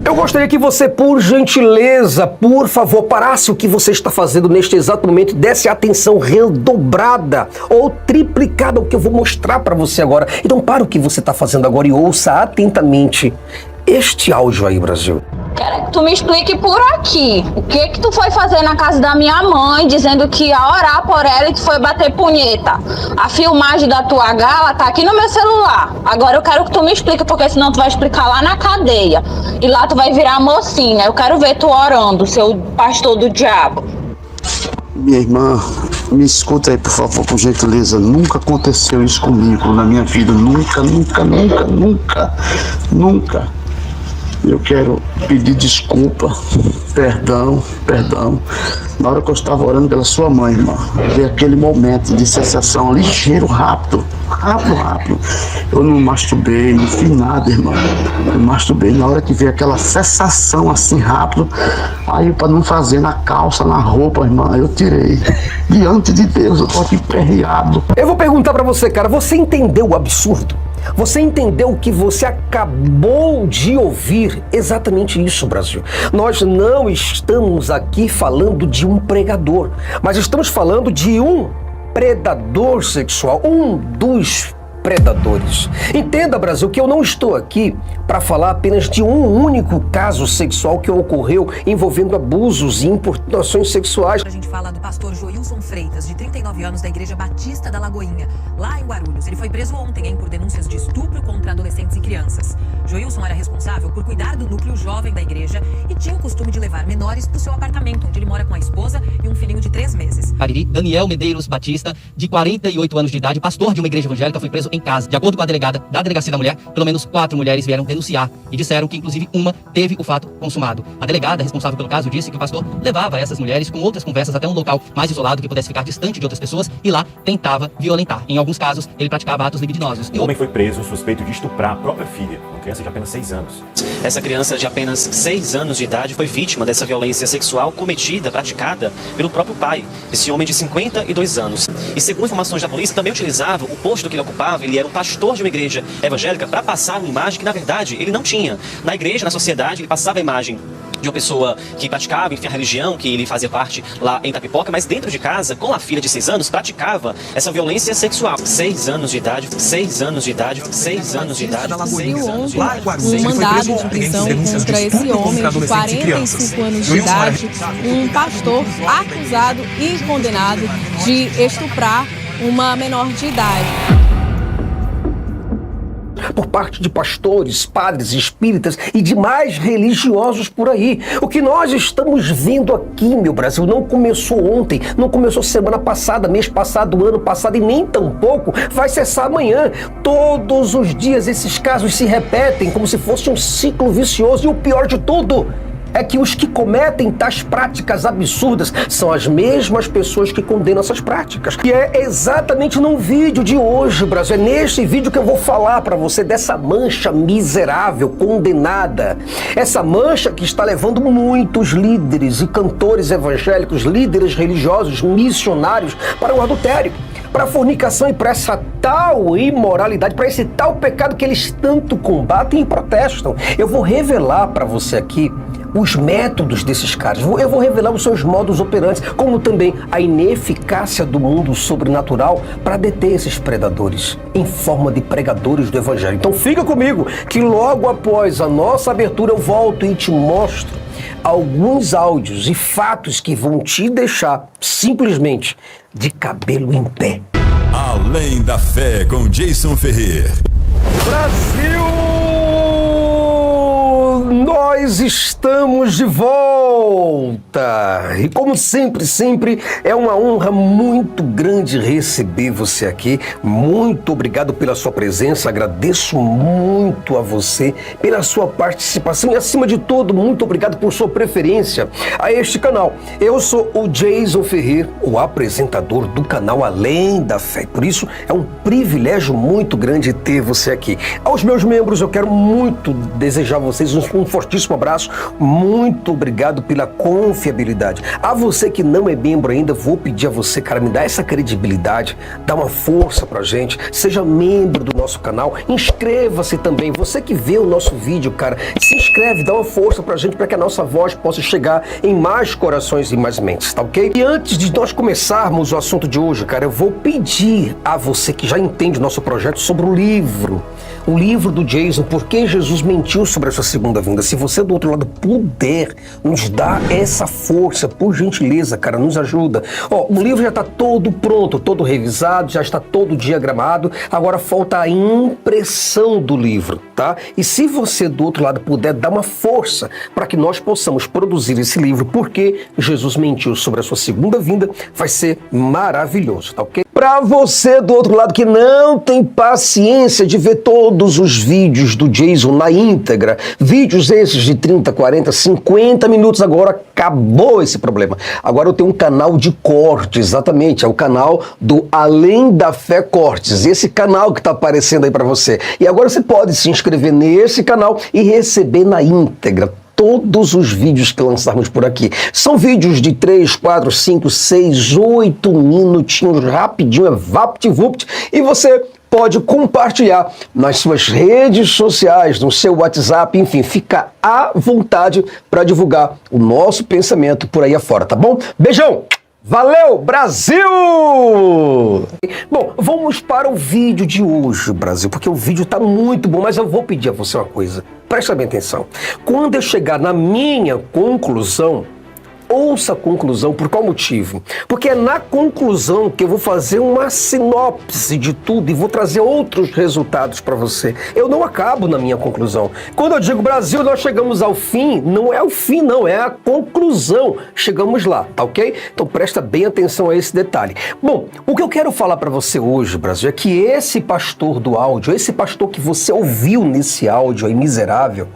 Eu gostaria que você, por gentileza, por favor, parasse o que você está fazendo neste exato momento e desse atenção redobrada ou triplicada ao que eu vou mostrar para você agora. Então, para o que você está fazendo agora e ouça atentamente este áudio aí, Brasil. Quero que tu me explique por aqui. O que tu foi fazer na casa da minha mãe, dizendo que ia orar por ela e que foi bater punheta? A filmagem da tua gala tá aqui no meu celular. Agora eu quero que tu me explique, porque senão tu vai explicar lá na cadeia. E lá tu vai virar mocinha. Eu quero ver tu orando, seu pastor do diabo. Minha irmã, me escuta aí, por favor, por gentileza. Nunca aconteceu isso comigo na minha vida. Nunca. Eu quero pedir desculpa, perdão. Na hora que eu estava orando pela sua mãe, irmã, veio aquele momento de sensação ligeiro, rápido. Eu não masturbei, não fiz nada, irmão. Eu masturbei na hora que veio aquela sensação assim, rápido. Aí, para não fazer na calça, na roupa, irmã, eu tirei. Diante de Deus, eu tô aqui perreado. Eu vou perguntar para você, cara, você entendeu o absurdo? Você entendeu o que você acabou de ouvir? Exatamente isso, Brasil. Nós não estamos aqui falando de um pregador, mas estamos falando de um predador sexual, um dos predadores. Entenda, Brasil, que eu não estou aqui para falar apenas de um único caso sexual que ocorreu envolvendo abusos e importunações sexuais. A gente fala do pastor Joilson Freitas, de 39 anos, da Igreja Batista da Lagoinha, lá em Guarulhos. Ele foi preso ontem, por denúncias de estupro contra adolescentes e crianças. Joilson era responsável por cuidar do núcleo jovem da igreja e tinha o costume de levar menores para o seu apartamento, onde ele mora com a esposa e um filhinho de 3 meses. Cariri, Daniel Medeiros Batista, de 48 anos de idade, pastor de uma igreja evangélica, foi preso em casa. De acordo com a delegada da Delegacia da Mulher, pelo menos 4 mulheres vieram denunciar e disseram que, inclusive, uma teve o fato consumado. A delegada responsável pelo caso disse que o pastor levava essas mulheres com outras conversas até um local mais isolado que pudesse ficar distante de outras pessoas e lá tentava violentar. Em alguns casos, ele praticava atos libidinosos. O homem foi preso suspeito de estuprar a própria filha, uma criança de apenas 6 anos. Essa criança de apenas 6 anos de idade foi vítima dessa violência sexual cometida, praticada pelo próprio pai, esse homem de 52 anos. E segundo informações da polícia, também utilizava o posto que ele ocupava, ele era um pastor de uma igreja evangélica, para passar uma imagem que, na verdade, ele não tinha. Na igreja, na sociedade, ele passava a imagem de uma pessoa que praticava, enfim, a religião, que ele fazia parte lá em Itapipoca, mas dentro de casa, com a filha de 6 anos, praticava essa violência sexual. 6 anos de idade, 6 anos de idade, 6 anos de idade. Um mandado de prisão contra esse homem de 45 anos de idade, um pastor acusado e condenado de estuprar uma menor de idade. Por parte de pastores, padres, espíritas e demais religiosos por aí. O que nós estamos vendo aqui, meu Brasil, não começou ontem, não começou semana passada, mês passado, ano passado e nem tampouco vai cessar amanhã. Todos os dias esses casos se repetem como se fosse um ciclo vicioso e o pior de tudo é que os que cometem tais práticas absurdas são as mesmas pessoas que condenam essas práticas. E é exatamente no vídeo de hoje, Brasil, é neste vídeo que eu vou falar para você dessa mancha miserável, condenada. Essa mancha que está levando muitos líderes e cantores evangélicos, líderes religiosos, missionários para o adultério, para a fornicação e para essa tal imoralidade, para esse tal pecado que eles tanto combatem e protestam. Eu vou revelar para você aqui os métodos desses caras. Eu vou revelar os seus modus operantes, como também a ineficácia do mundo sobrenatural para deter esses predadores em forma de pregadores do evangelho. Então fica comigo que logo após a nossa abertura eu volto e te mostro alguns áudios e fatos que vão te deixar simplesmente de cabelo em pé. Além da Fé com Jason Ferrer. Brasil! Nós estamos de volta! E como sempre é uma honra muito grande receber você aqui. Muito obrigado pela sua presença, agradeço muito a você pela sua participação e, acima de tudo, muito obrigado por sua preferência a este canal. Eu sou o Jason Ferrer, o apresentador do canal Além da Fé. Por isso, é um privilégio muito grande ter você aqui. Aos meus membros, eu quero muito desejar a vocês um fortíssimo abraço. Muito obrigado pela confiabilidade. A você que não é membro ainda, vou pedir a você, cara, me dá essa credibilidade, dá uma força pra gente, seja membro do nosso canal, inscreva-se também. Você que vê o nosso vídeo, cara, se inscreve, dá uma força pra gente, para que a nossa voz possa chegar em mais corações e mais mentes, tá ok? E antes de nós começarmos o assunto de hoje, cara, eu vou pedir a você que já entende o nosso projeto sobre o livro do Jason, Por que Jesus mentiu sobre a sua segunda vinda. Se você do outro lado puder nos dar essa força, por gentileza, cara, nos ajuda. O livro já está todo pronto, todo revisado, já está todo diagramado, agora falta a impressão do livro, tá? E se você do outro lado puder dar uma força para que nós possamos produzir esse livro, Por que Jesus mentiu sobre a sua segunda vinda, vai ser maravilhoso, tá ok? Para você do outro lado que não tem paciência de ver todos os vídeos do Jason na íntegra, vídeos esses de 30, 40, 50 minutos, agora acabou esse problema. Agora eu tenho um canal de cortes, exatamente, é o canal do Além da Fé Cortes, esse canal que está aparecendo aí para você. E agora você pode se inscrever nesse canal e receber na íntegra todos os vídeos que lançarmos por aqui. São vídeos de 3, 4, 5, 6, 8 minutinhos, rapidinho, é vapt-vupt, e você pode compartilhar nas suas redes sociais, no seu WhatsApp, enfim, fica à vontade para divulgar o nosso pensamento por aí afora, tá bom? Beijão! Valeu, Brasil! Bom, vamos para o vídeo de hoje, Brasil, porque o vídeo tá muito bom, mas eu vou pedir a você uma coisa. Presta bem atenção. Quando eu chegar na minha conclusão, ouça a conclusão. Por qual motivo? Porque é na conclusão que eu vou fazer uma sinopse de tudo e vou trazer outros resultados para você. Eu não acabo na minha conclusão. Quando eu digo Brasil, nós chegamos ao fim, não é o fim não, é a conclusão. Chegamos lá, tá ok? Então presta bem atenção a esse detalhe. Bom, o que eu quero falar para você hoje, Brasil, é que esse pastor do áudio, esse pastor que você ouviu nesse áudio aí miserável,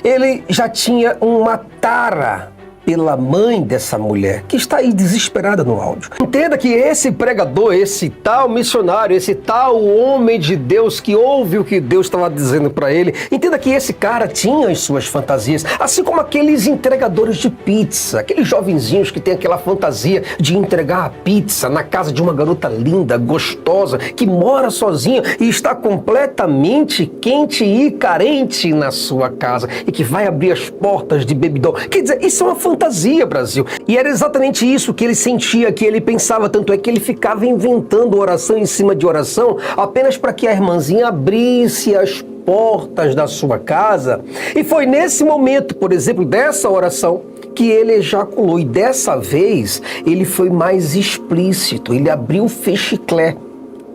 ele já tinha uma tara pela mãe dessa mulher, que está aí desesperada no áudio. Entenda que esse pregador, esse tal missionário, esse tal homem de Deus que ouve o que Deus estava dizendo para ele, entenda que esse cara tinha as suas fantasias, assim como aqueles entregadores de pizza, aqueles jovenzinhos que têm aquela fantasia de entregar a pizza na casa de uma garota linda, gostosa, que mora sozinha e está completamente quente e carente na sua casa e que vai abrir as portas de bebidão. Quer dizer, isso é uma fantasia, Brasil. E era exatamente isso que ele sentia, que ele pensava, tanto é que ele ficava inventando oração em cima de oração, apenas para que a irmãzinha abrisse as portas da sua casa. E foi nesse momento, por exemplo, dessa oração, que ele ejaculou. E dessa vez, ele foi mais explícito. Ele abriu o fechiclé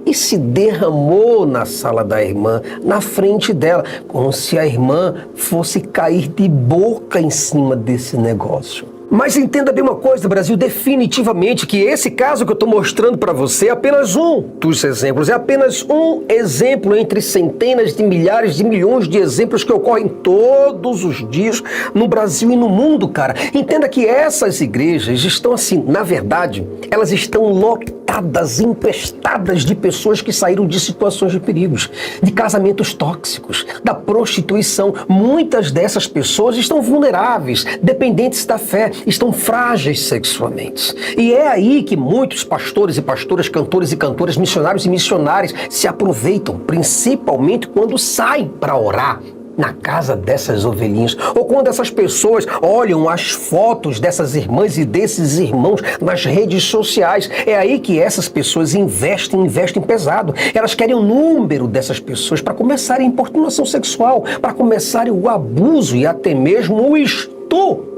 e se derramou na sala da irmã, na frente dela, como se a irmã fosse cair de boca em cima desse negócio. Mas entenda bem uma coisa, Brasil, definitivamente que esse caso que eu estou mostrando para você é apenas um dos exemplos, é apenas um exemplo entre centenas de milhares de milhões de exemplos que ocorrem todos os dias no Brasil e no mundo, cara. Entenda que essas igrejas estão assim, na verdade, elas estão lotadas, empestadas de pessoas que saíram de situações de perigos, de casamentos tóxicos, da prostituição. Muitas dessas pessoas estão vulneráveis, dependentes da fé, estão frágeis sexualmente. E é aí que muitos pastores e pastoras, cantores e cantoras, missionários e missionárias se aproveitam, principalmente quando saem para orar na casa dessas ovelhinhas, ou quando essas pessoas olham as fotos dessas irmãs e desses irmãos nas redes sociais. É aí que essas pessoas investem pesado. Elas querem o número dessas pessoas para começarem a importunação sexual, para começarem o abuso e até mesmo o estupro.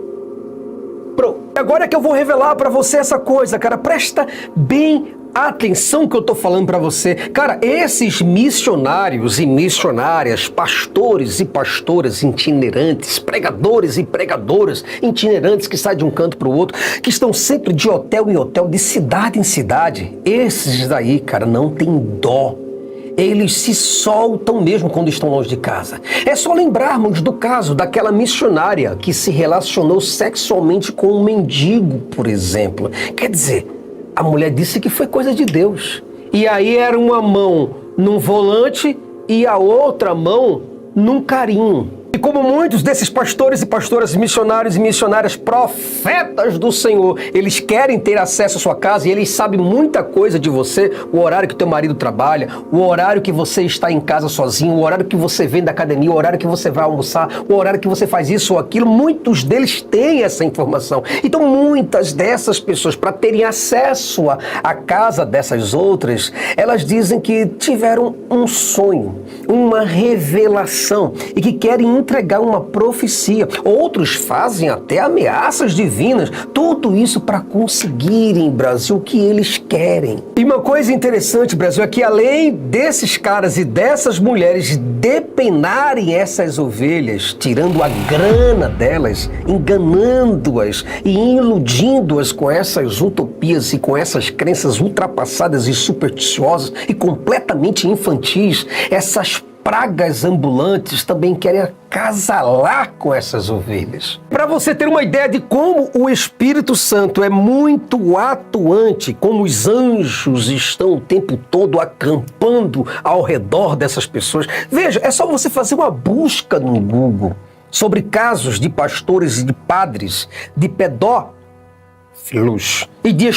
Agora é que eu vou revelar pra você essa coisa, cara. Presta bem atenção que eu tô falando pra você. Cara, esses missionários e missionárias, pastores e pastoras itinerantes, pregadores e pregadoras itinerantes que saem de um canto pro outro, que estão sempre de hotel em hotel, de cidade em cidade, esses daí, cara, não tem dó. Eles se soltam mesmo quando estão longe de casa. É só lembrarmos do caso daquela missionária que se relacionou sexualmente com um mendigo, por exemplo. Quer dizer, a mulher disse que foi coisa de Deus. E aí era uma mão num volante e a outra mão num carinho. E como muitos desses pastores e pastoras, missionários e missionárias, profetas do Senhor, eles querem ter acesso à sua casa e eles sabem muita coisa de você, o horário que teu marido trabalha, o horário que você está em casa sozinho, o horário que você vem da academia, o horário que você vai almoçar, o horário que você faz isso ou aquilo, muitos deles têm essa informação. Então muitas dessas pessoas, para terem acesso à casa dessas outras, elas dizem que tiveram um sonho, uma revelação e que querem entregar uma profecia. Outros fazem até ameaças divinas. Tudo isso para conseguirem, Brasil, o que eles querem. E uma coisa interessante, Brasil, é que além desses caras e dessas mulheres depenarem essas ovelhas, tirando a grana delas, enganando-as e iludindo-as com essas utopias e com essas crenças ultrapassadas e supersticiosas e completamente infantis, essas pragas ambulantes também querem acasalar com essas ovelhas. Para você ter uma ideia de como o Espírito Santo é muito atuante, como os anjos estão o tempo todo acampando ao redor dessas pessoas, veja, é só você fazer uma busca no Google sobre casos de pastores e de padres, de pedófilos e de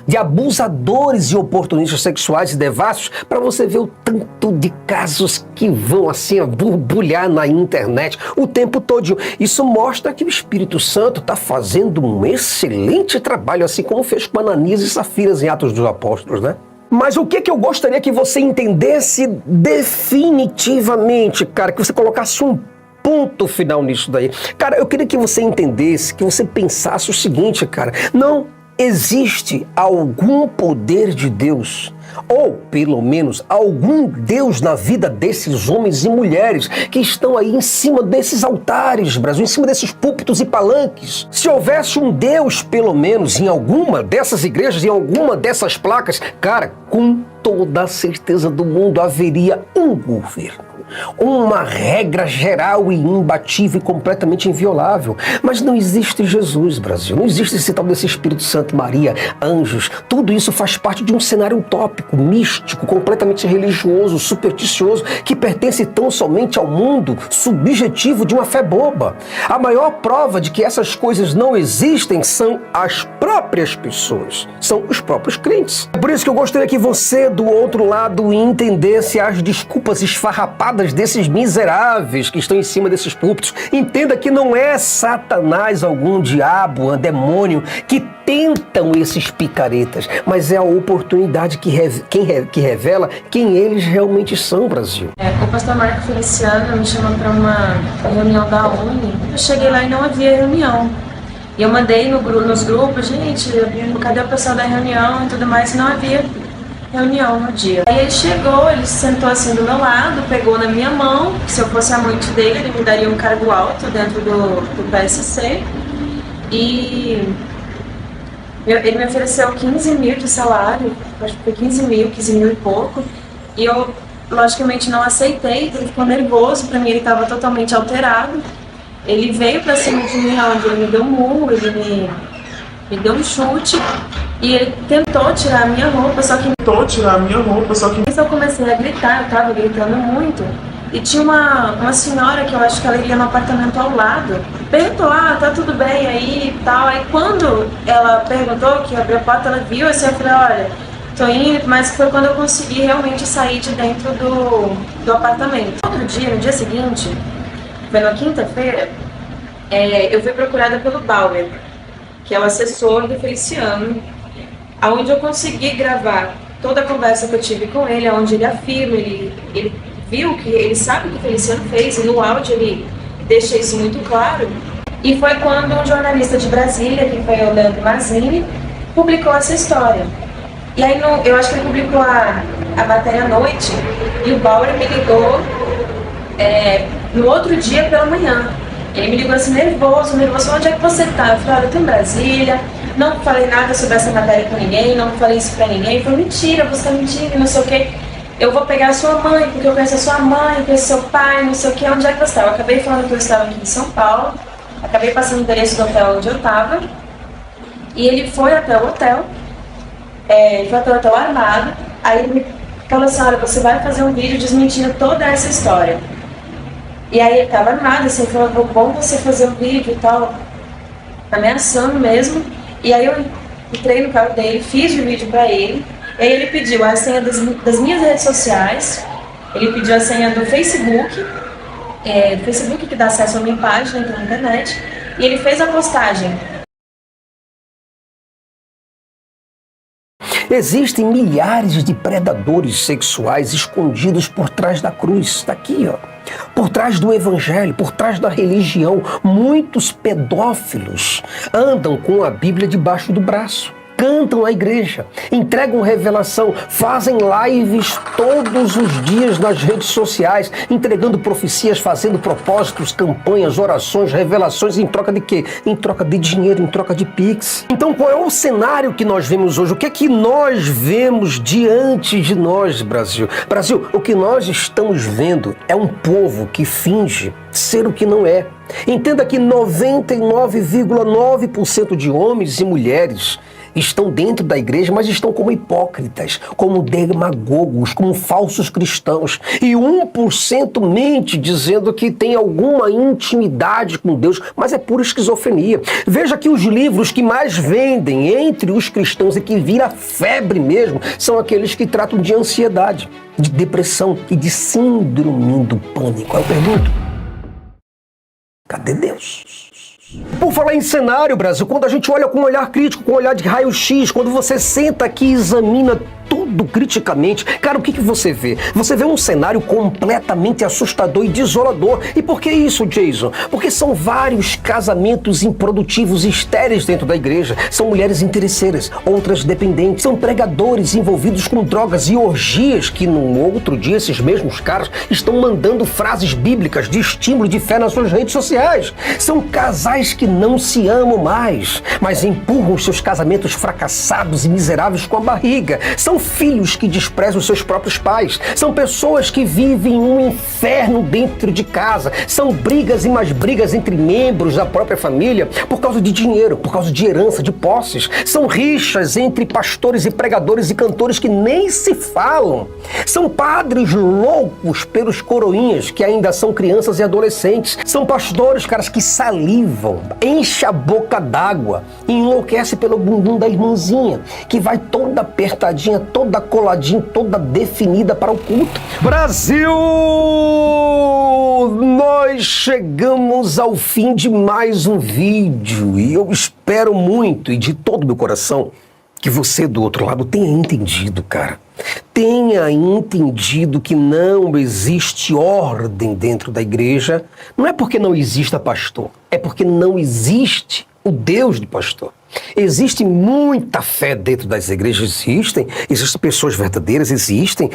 de abusadores e oportunistas sexuais e devassos, para você ver o tanto de casos que vão assim a borbulhar na internet o tempo todo. Isso mostra que o Espírito Santo está fazendo um excelente trabalho, assim como fez com Ananias e Safiras em Atos dos Apóstolos, né? Mas o que eu gostaria que você entendesse definitivamente, cara, que você colocasse um ponto final nisso daí. Cara, eu queria que você entendesse, que você pensasse o seguinte, cara, não existe algum poder de Deus, ou pelo menos algum Deus na vida desses homens e mulheres que estão aí em cima desses altares, Brasil, em cima desses púlpitos e palanques. Se houvesse um Deus, pelo menos, em alguma dessas igrejas, em alguma dessas placas, cara, com toda a certeza do mundo haveria um governo. Uma regra geral e imbatível e completamente inviolável. Mas não existe Jesus, Brasil. Não existe esse tal desse Espírito Santo, Maria, anjos. Tudo isso faz parte de um cenário utópico, místico, completamente religioso, supersticioso, que pertence tão somente ao mundo subjetivo de uma fé boba. A maior prova de que essas coisas não existem são as próprias pessoas. São os próprios crentes. É por isso que eu gostaria que você, do outro lado, entendesse as desculpas esfarrapadas desses miseráveis que estão em cima desses púlpitos. Entenda que não é Satanás, algum diabo, um demônio que tentam esses picaretas, mas é a oportunidade que revela quem eles realmente são, Brasil. O pastor Marco Feliciano me chamou para uma reunião da ONU. Eu cheguei lá e não havia reunião. E eu mandei nos grupos, gente, cadê o pessoal da reunião e tudo mais, e não havia reunião no dia. Aí ele chegou, ele se sentou assim do meu lado, pegou na minha mão, se eu fosse amante dele, ele me daria um cargo alto dentro do PSC, e ele me ofereceu 15 mil de salário, acho que foi 15 mil e pouco, e eu logicamente não aceitei, ele ficou nervoso, pra mim ele estava totalmente alterado, ele veio pra cima de mim, onde ele me deu um murro, ele me deu um chute, e ele tentou tirar a minha roupa, só que eu comecei a gritar, eu tava gritando muito. E tinha uma senhora que eu acho que ela ia no apartamento ao lado. Perguntou, tá tudo bem aí e tal. Aí quando ela perguntou, que abriu a porta, ela viu, assim, eu falei, olha, tô indo, mas foi quando eu consegui realmente sair de dentro do apartamento. Outro dia, no dia seguinte, foi na quinta-feira, eu fui procurada pelo Bauer, que é o assessor do Feliciano, onde eu consegui gravar toda a conversa que eu tive com ele, onde ele afirma, ele viu que ele sabe o que o Feliciano fez, e no áudio ele deixa isso muito claro. E foi quando um jornalista de Brasília, que foi o Leandro Mazzini, publicou essa história. E aí eu acho que ele publicou a matéria à noite, e o Bauer me ligou no outro dia pela manhã. Ele me ligou assim, nervoso, onde é que você tá? Eu falei, olha, eu tô em Brasília, não falei nada sobre essa matéria com ninguém, não falei isso pra ninguém. Ele falou, mentira, você tá mentindo, não sei o quê. Eu vou pegar a sua mãe, porque eu conheço a sua mãe, conheço seu pai, não sei o quê, onde é que você tá? Eu acabei falando que eu estava aqui em São Paulo, acabei passando o endereço do hotel onde eu tava, e ele foi até o hotel, armado, aí ele me falou assim, olha, você vai fazer um vídeo desmentindo toda essa história. E aí ele tava nada, assim, falou, bom você fazer um vídeo e tal, ameaçando mesmo. E aí eu entrei no carro dele, fiz o vídeo pra ele, e aí ele pediu a senha das minhas redes sociais, ele pediu a senha do Facebook que dá acesso à minha página, então na internet, e ele fez a postagem. Existem milhares de predadores sexuais escondidos por trás da cruz. Está aqui, ó. Por trás do evangelho, por trás da religião. Muitos pedófilos andam com a Bíblia debaixo do braço. Cantam a igreja, entregam revelação, fazem lives todos os dias nas redes sociais, entregando profecias, fazendo propósitos, campanhas, orações, revelações, em troca de quê? Em troca de dinheiro, em troca de Pix. Então qual é o cenário que nós vemos hoje? O que é que nós vemos diante de nós, Brasil? Brasil, o que nós estamos vendo é um povo que finge ser o que não é. Entenda que 99,9% de homens e mulheres estão dentro da igreja, mas estão como hipócritas, como demagogos, como falsos cristãos. E 1% mente dizendo que tem alguma intimidade com Deus, mas é pura esquizofrenia. Veja que os livros que mais vendem entre os cristãos e que vira febre mesmo, são aqueles que tratam de ansiedade, de depressão e de síndrome do pânico. Eu pergunto, cadê Deus? Por falar em cenário, Brasil, quando a gente olha com um olhar crítico, com um olhar de raio-x, quando você senta aqui e examina tudo criticamente, cara, o que você vê? Você vê um cenário completamente assustador e desolador. E por que isso, Jason? Porque são vários casamentos improdutivos e estéreis dentro da igreja. São mulheres interesseiras, outras dependentes, são pregadores envolvidos com drogas e orgias que num outro dia esses mesmos caras estão mandando frases bíblicas de estímulo de fé nas suas redes sociais. São casais que não se amam mais, mas empurram os seus casamentos fracassados e miseráveis com a barriga. São filhos que desprezam os seus próprios pais. São pessoas que vivem um inferno dentro de casa. São brigas e mais brigas entre membros da própria família por causa de dinheiro, por causa de herança, de posses. São rixas entre pastores e pregadores e cantores que nem se falam. São padres loucos pelos coroinhas que ainda são crianças e adolescentes. São pastores, caras, que salivam, enche a boca d'água e enlouquece pelo bumbum da irmãzinha, que vai toda apertadinha, toda coladinha, toda definida para o culto. Brasil! Nós chegamos ao fim de mais um vídeo e eu espero muito e de todo meu coração que você do outro lado tenha entendido, cara. Tenha entendido que não existe ordem dentro da igreja. Não é porque não exista pastor, é porque não existe o Deus do pastor. Existe muita fé dentro das igrejas, existem pessoas verdadeiras, existem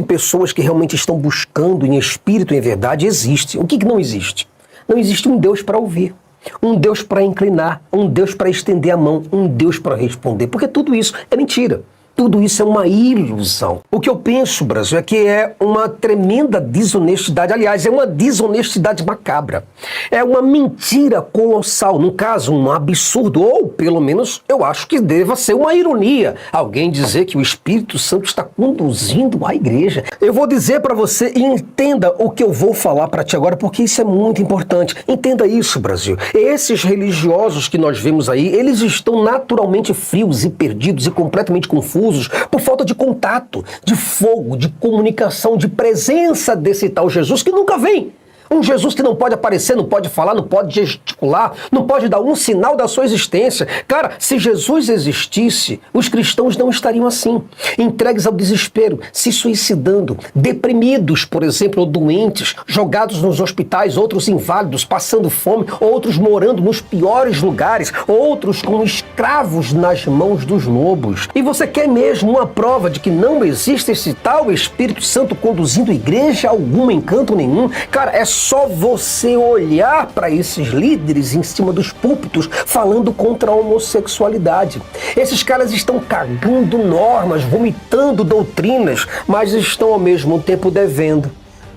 pessoas que realmente estão buscando em espírito e em verdade, existe. O que não existe? Não existe um Deus para ouvir, um Deus para inclinar, um Deus para estender a mão, um Deus para responder, porque tudo isso é mentira. Tudo isso é uma ilusão. O que eu penso, Brasil, é que é uma tremenda desonestidade. Aliás, é uma desonestidade macabra. É uma mentira colossal. No caso, um absurdo. Ou, pelo menos, eu acho que deva ser uma ironia. Alguém dizer que o Espírito Santo está conduzindo a igreja. Eu vou dizer para você, e entenda o que eu vou falar para ti agora, porque isso é muito importante. Entenda isso, Brasil. Esses religiosos que nós vemos aí, eles estão naturalmente frios e perdidos e completamente confusos por falta de contato, de fogo, de comunicação, de presença desse tal Jesus que nunca vem. Um Jesus que não pode aparecer, não pode falar, não pode gesticular, não pode dar um sinal da sua existência. Cara, se Jesus existisse, os cristãos não estariam assim, entregues ao desespero, se suicidando, deprimidos, por exemplo, ou doentes, jogados nos hospitais, outros inválidos, passando fome, outros morando nos piores lugares, outros como escravos nas mãos dos lobos. E você quer mesmo uma prova de que não existe esse tal Espírito Santo conduzindo igreja alguma, encanto nenhum? Cara, é só você olhar para esses líderes em cima dos púlpitos falando contra a homossexualidade. Esses caras estão cagando normas, vomitando doutrinas, mas estão ao mesmo tempo devendo.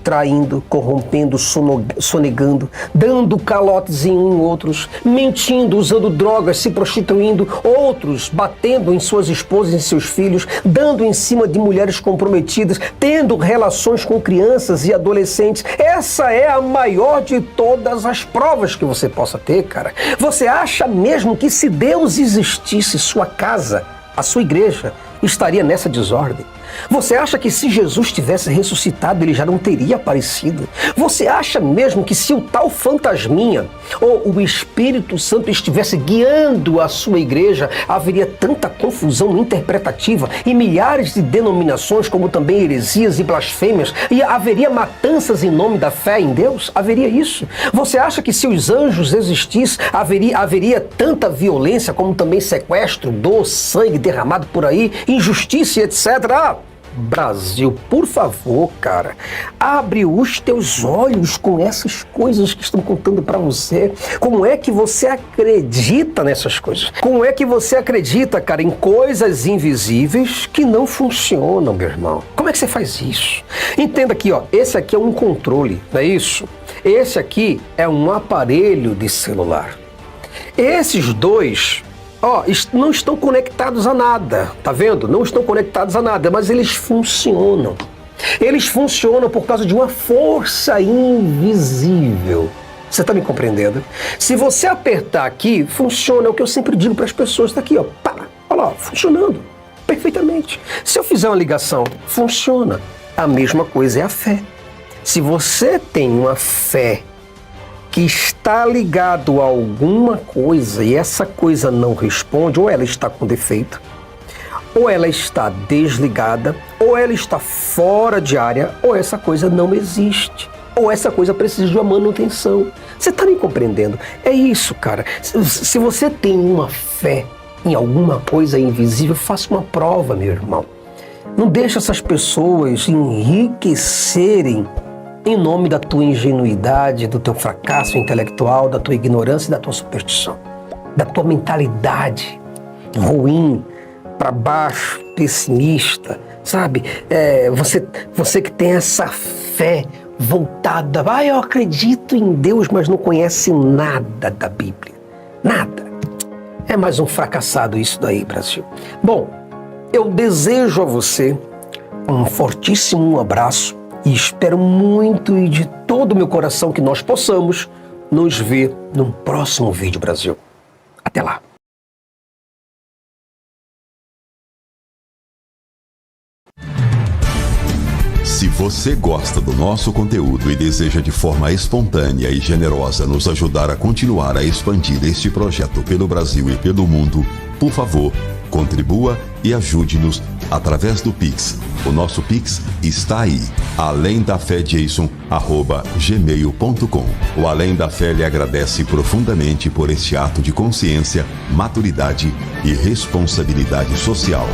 traindo, corrompendo, sonegando, dando calotes em outros, mentindo, usando drogas, se prostituindo, outros batendo em suas esposas e em seus filhos, dando em cima de mulheres comprometidas, tendo relações com crianças e adolescentes. Essa é a maior de todas as provas que você possa ter, cara. Você acha mesmo que se Deus existisse, sua casa, a sua igreja, estaria nessa desordem? Você acha que se Jesus tivesse ressuscitado, ele já não teria aparecido? Você acha mesmo que se o tal fantasminha ou o Espírito Santo estivesse guiando a sua igreja, haveria tanta confusão interpretativa e milhares de denominações, como também heresias e blasfêmias, e haveria matanças em nome da fé em Deus? Haveria isso? Você acha que se os anjos existissem, haveria tanta violência, como também sequestro, dor, sangue derramado por aí, injustiça e etc.? Brasil, por favor, cara, abre os teus olhos com essas coisas que estão contando pra você. Como é que você acredita nessas coisas? Como é que você acredita, cara, em coisas invisíveis que não funcionam, meu irmão? Como é que você faz isso? Entenda aqui, ó, esse aqui é um controle, não é isso? Esse aqui é um aparelho de celular. Esses dois, não estão conectados a nada, tá vendo? Não estão conectados a nada, mas eles funcionam. Eles funcionam por causa de uma força invisível. Você tá me compreendendo? Se você apertar aqui, funciona. É o que eu sempre digo para as pessoas. Tá aqui, ó, pá, olha lá, funcionando perfeitamente. Se eu fizer uma ligação, funciona. A mesma coisa é a fé. Se você tem uma fé que está ligado a alguma coisa e essa coisa não responde, ou ela está com defeito, ou ela está desligada, ou ela está fora de área, ou essa coisa não existe, ou essa coisa precisa de uma manutenção. Você está me compreendendo? É isso, cara. Se você tem uma fé em alguma coisa invisível, faça uma prova, meu irmão. Não deixe essas pessoas enriquecerem em nome da tua ingenuidade, do teu fracasso intelectual, da tua ignorância e da tua superstição, da tua mentalidade ruim, para baixo, pessimista, sabe? Você que tem essa fé voltada, eu acredito em Deus, mas não conhece nada da Bíblia, nada. É mais um fracassado isso daí, Brasil. Bom, eu desejo a você um fortíssimo abraço, e espero muito e de todo o meu coração que nós possamos nos ver num próximo vídeo, Brasil. Até lá. Se você gosta do nosso conteúdo e deseja de forma espontânea e generosa nos ajudar a continuar a expandir este projeto pelo Brasil e pelo mundo, por favor, contribua e ajude-nos através do Pix. O nosso Pix está aí, alemdafejason@gmail.com. O Além da Fé lhe agradece profundamente por este ato de consciência, maturidade e responsabilidade social.